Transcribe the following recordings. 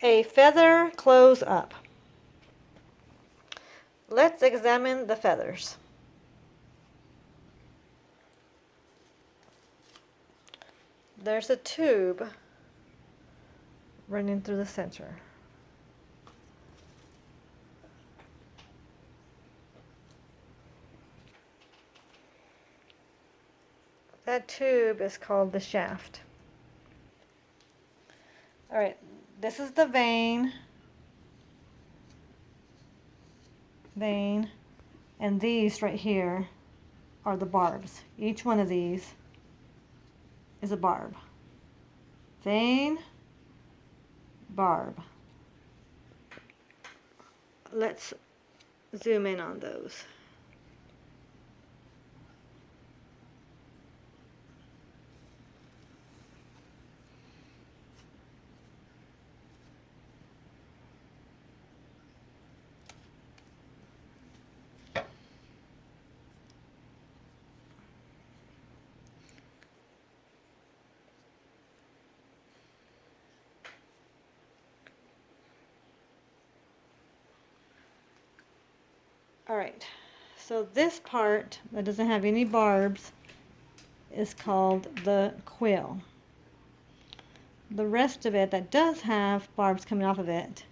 A feather close up. Let's examine the feathers. There's a tube running through the center. That tube is called the shaft. All right, this is the vane, and these right here are the barbs. Each one of these is a barb. Vane, barb. Let's zoom in on those. All right, so this part that doesn't have any barbs is called the quill. The rest of it that does have barbs coming off of it,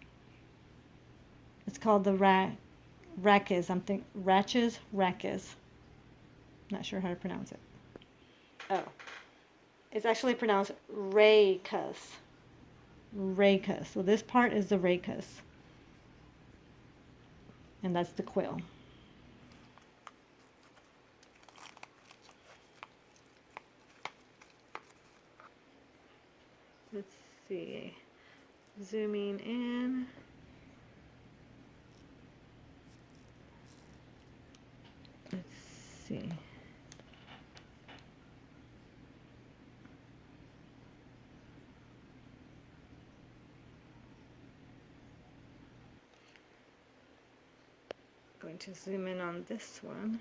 it's called the rachis. Rachis. Not sure how to pronounce it. Oh, it's actually pronounced rachis. Rachis. So this part is the rachis, and that's the quill. Let's see. Zooming in. Let's see. Going to zoom in on this one.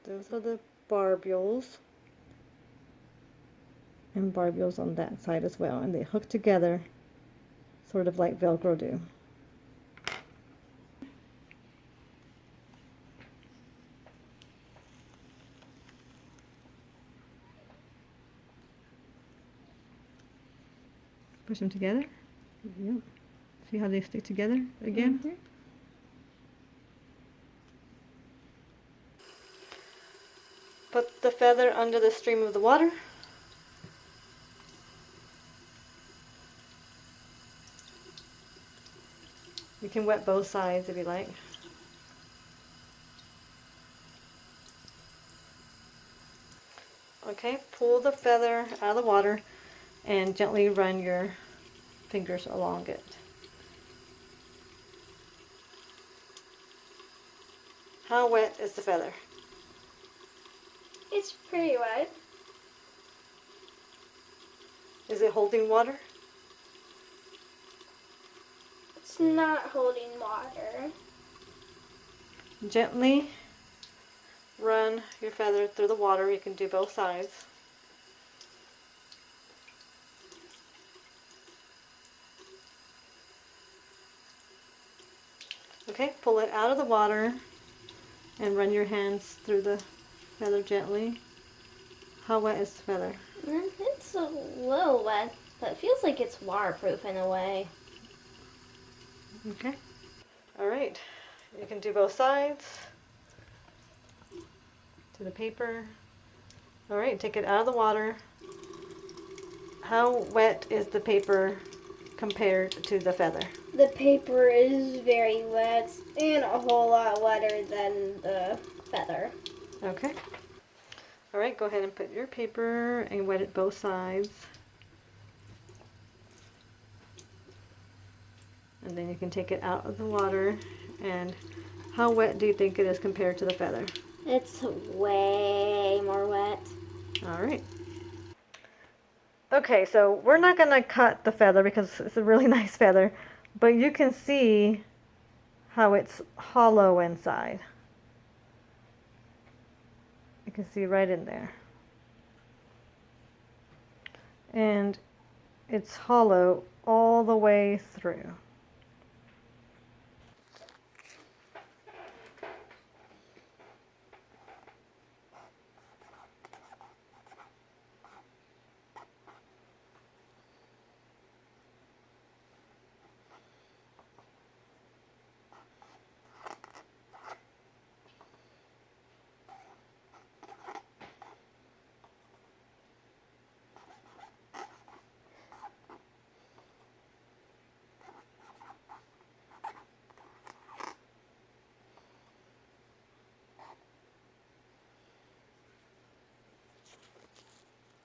Those are the barbules, and barbules on that side as well, and they hook together sort of like Velcro do. Push them together. Yep. See how they stick together again? Mm-hmm. Put the feather under the stream of the water. You can wet both sides if you like. Okay, pull the feather out of the water and gently run your fingers along it. How wet is the feather? It's pretty wet. Is it holding water? It's not holding water. Gently run your feather through the water. You can do both sides. Okay, pull it out of the water and run your hands through the feather gently. How wet is the feather? It's a little wet, but it feels like it's waterproof in a way. Okay. All right. You can do both sides. To the paper. All right, take it out of the water. How wet is the paper compared to the feather? The paper is very wet and a whole lot wetter than the feather. Okay. All right, go ahead and put your paper and wet it both sides. And then you can take it out of the water. And how wet do you think it is compared to the feather? It's way more wet. All right. Okay, so we're not going to cut the feather because it's a really nice feather, but you can see how it's hollow inside. You can see right in there. And it's hollow all the way through.